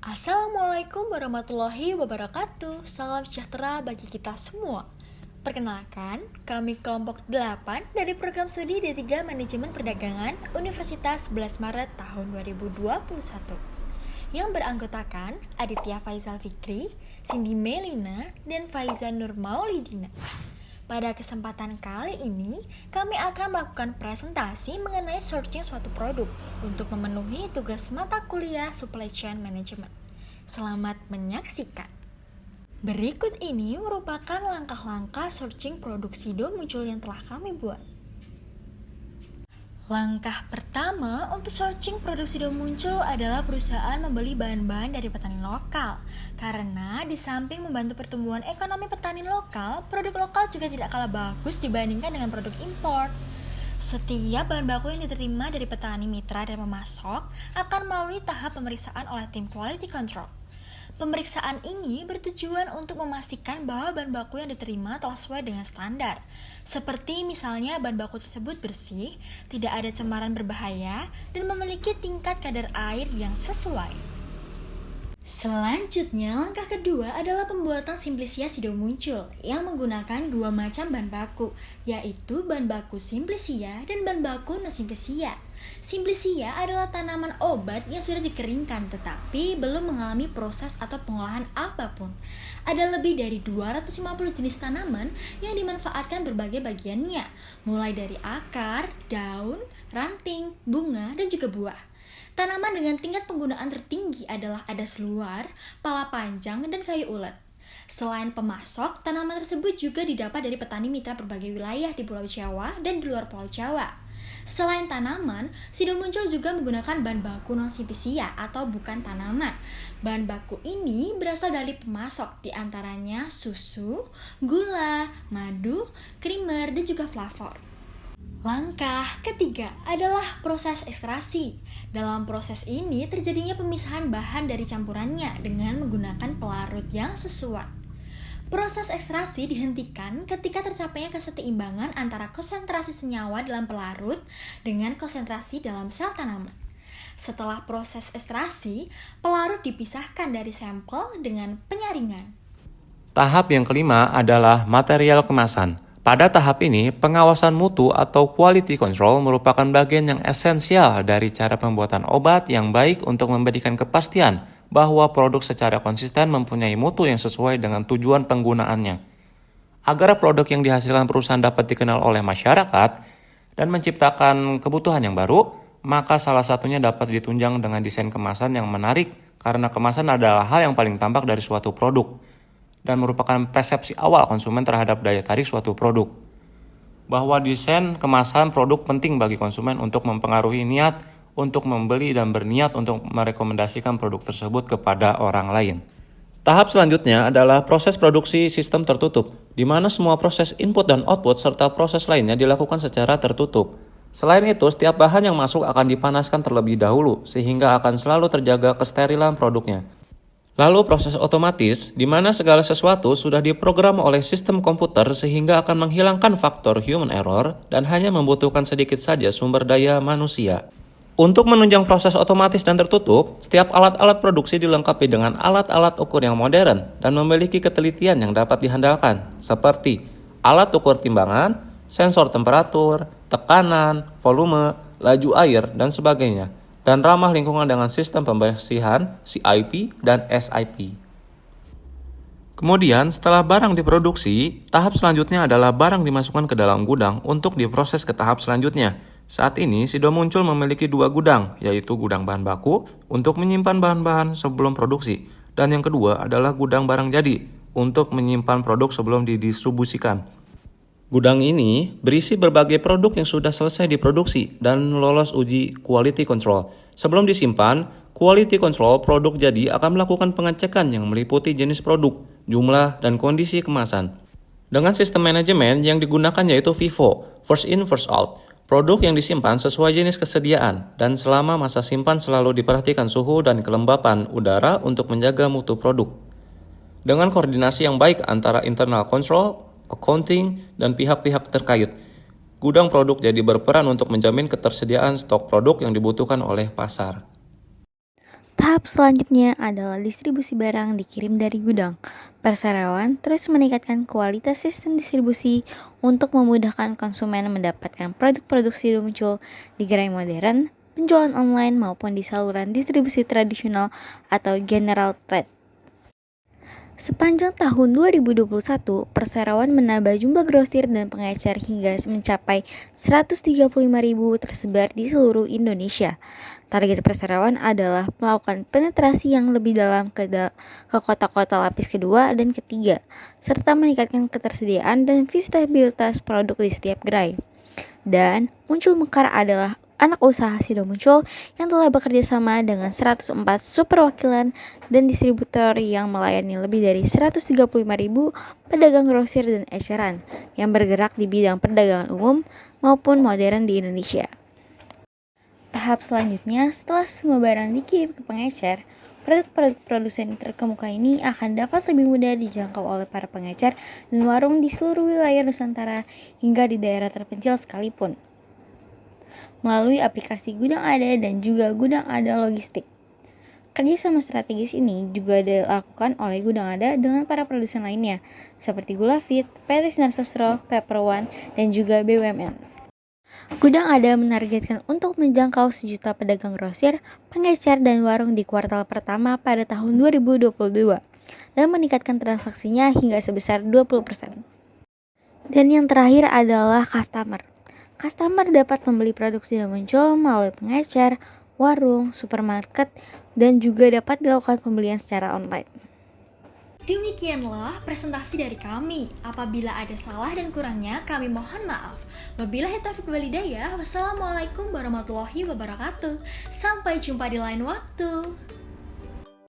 Assalamualaikum warahmatullahi wabarakatuh. Salam sejahtera bagi kita semua. Perkenalkan, kami kelompok 8 dari program studi D3 Manajemen Perdagangan Universitas 11 Maret tahun 2021 yang beranggotakan Aditya Faizal Fikri, Cindy Melina, dan Faiza Nur Maulidina. Pada kesempatan kali ini, kami akan melakukan presentasi mengenai searching suatu produk untuk memenuhi tugas mata kuliah Supply Chain Management. Selamat menyaksikan. Berikut ini merupakan langkah-langkah searching produk SIDO muncul yang telah kami buat. Langkah pertama untuk searching produk SIDO muncul adalah perusahaan membeli bahan-bahan dari petani lokal. Karena di samping membantu pertumbuhan ekonomi petani lokal, produk lokal juga tidak kalah bagus dibandingkan dengan produk impor. Setiap bahan baku yang diterima dari petani mitra dan pemasok akan melalui tahap pemeriksaan oleh tim quality control. Pemeriksaan ini bertujuan untuk memastikan bahwa bahan baku yang diterima telah sesuai dengan standar. Seperti misalnya bahan baku tersebut bersih, tidak ada cemaran berbahaya, dan memiliki tingkat kadar air yang sesuai. Selanjutnya, langkah kedua adalah pembuatan Simplicia SIDO muncul yang menggunakan dua macam bahan baku, yaitu bahan baku Simplicia dan bahan baku non-Simplicia. Simplicia adalah tanaman obat yang sudah dikeringkan tetapi belum mengalami proses atau pengolahan apapun. Ada lebih dari 250 jenis tanaman yang dimanfaatkan berbagai bagiannya, mulai dari akar, daun, ranting, bunga, dan juga buah. Tanaman dengan tingkat penggunaan tertinggi adalah adas luar, pala panjang, dan kayu ulet. Selain pemasok, tanaman tersebut juga didapat dari petani mitra berbagai wilayah di Pulau Jawa dan di luar Pulau Jawa. Selain tanaman, SIDO muncul juga menggunakan bahan baku non-simplicia atau bukan tanaman. Bahan baku ini berasal dari pemasok, diantaranya susu, gula, madu, krimer, dan juga flavor. Langkah ketiga adalah proses ekstraksi. Dalam proses ini terjadinya pemisahan bahan dari campurannya dengan menggunakan pelarut yang sesuai. Proses ekstraksi dihentikan ketika tercapainya keseimbangan antara konsentrasi senyawa dalam pelarut dengan konsentrasi dalam sel tanaman. Setelah proses ekstraksi, pelarut dipisahkan dari sampel dengan penyaringan. Tahap yang kelima adalah material kemasan. Pada tahap ini, pengawasan mutu atau quality control merupakan bagian yang esensial dari cara pembuatan obat yang baik untuk memberikan kepastian bahwa produk secara konsisten mempunyai mutu yang sesuai dengan tujuan penggunaannya. Agar produk yang dihasilkan perusahaan dapat dikenal oleh masyarakat dan menciptakan kebutuhan yang baru, maka salah satunya dapat ditunjang dengan desain kemasan yang menarik karena kemasan adalah hal yang paling tampak dari suatu produk dan merupakan persepsi awal konsumen terhadap daya tarik suatu produk. Bahwa desain kemasan produk penting bagi konsumen untuk mempengaruhi niat untuk membeli dan berniat untuk merekomendasikan produk tersebut kepada orang lain. Tahap selanjutnya adalah proses produksi sistem tertutup, di mana semua proses input dan output serta proses lainnya dilakukan secara tertutup. Selain itu, setiap bahan yang masuk akan dipanaskan terlebih dahulu, sehingga akan selalu terjaga kesterilan produknya. Lalu proses otomatis, di mana segala sesuatu sudah diprogram oleh sistem komputer sehingga akan menghilangkan faktor human error dan hanya membutuhkan sedikit saja sumber daya manusia. Untuk menunjang proses otomatis dan tertutup, setiap alat-alat produksi dilengkapi dengan alat-alat ukur yang modern dan memiliki ketelitian yang dapat dihandalkan, seperti alat ukur timbangan, sensor temperatur, tekanan, volume, laju air, dan sebagainya, dan ramah lingkungan dengan sistem pembersihan CIP dan SIP. Kemudian, setelah barang diproduksi, tahap selanjutnya adalah barang dimasukkan ke dalam gudang untuk diproses ke tahap selanjutnya. Saat ini, SIDO muncul memiliki dua gudang, yaitu gudang bahan baku untuk menyimpan bahan-bahan sebelum produksi, dan yang kedua adalah gudang barang jadi untuk menyimpan produk sebelum didistribusikan. Gudang ini berisi berbagai produk yang sudah selesai diproduksi dan lolos uji quality control. Sebelum disimpan, quality control produk jadi akan melakukan pengecekan yang meliputi jenis produk, jumlah, dan kondisi kemasan. Dengan sistem manajemen yang digunakan yaitu FIFO, First In First Out. Produk yang disimpan sesuai jenis kesediaan dan selama masa simpan selalu diperhatikan suhu dan kelembapan udara untuk menjaga mutu produk. Dengan koordinasi yang baik antara internal control, accounting, dan pihak-pihak terkait, gudang produk jadi berperan untuk menjamin ketersediaan stok produk yang dibutuhkan oleh pasar. Tahap selanjutnya adalah distribusi barang dikirim dari gudang. Perseroan terus meningkatkan kualitas sistem distribusi untuk memudahkan konsumen mendapatkan produk-produk sido muncul di gerai modern, penjualan online maupun di saluran distribusi tradisional atau general trade. Sepanjang tahun 2021, perseroan menambah jumlah grosir dan pengecer hingga mencapai 135.000 tersebar di seluruh Indonesia. Target perseroan adalah melakukan penetrasi yang lebih dalam ke kota-kota lapis kedua dan ketiga, serta meningkatkan ketersediaan dan visitabilitas produk di setiap gerai. Dan Muncul Mekar adalah anak usaha sido muncul yang telah bekerja sama dengan 104 superwakilan dan distributor yang melayani lebih dari 135.000 pedagang grosir dan eceran yang bergerak di bidang perdagangan umum maupun modern di Indonesia. Tahap selanjutnya, setelah semua barang dikirim ke pengecer, produk-produk produsen terkemuka ini akan dapat lebih mudah dijangkau oleh para pengecer dan warung di seluruh wilayah Nusantara hingga di daerah terpencil sekalipun, melalui aplikasi Gudang Ada dan juga Gudang Ada Logistik. Kerjasama strategis ini juga dilakukan oleh Gudang Ada dengan para produsen lainnya, seperti Gula Fit, PT Sinar Sosro, Pepper One, dan juga BUMN. Gudang Ada menargetkan untuk menjangkau 1 juta pedagang grosir, pengecer, dan warung di kuartal pertama pada tahun 2022 dan meningkatkan transaksinya hingga sebesar 20%. Dan yang terakhir adalah customer. Customer dapat membeli produk sido muncul melalui pengecer, warung, supermarket, dan juga dapat dilakukan pembelian secara online. Demikianlah presentasi dari kami. Apabila ada salah dan kurangnya, kami mohon maaf. Wabillahi taufiq wal hidayah. Wassalamualaikum warahmatullahi wabarakatuh. Sampai jumpa di lain waktu.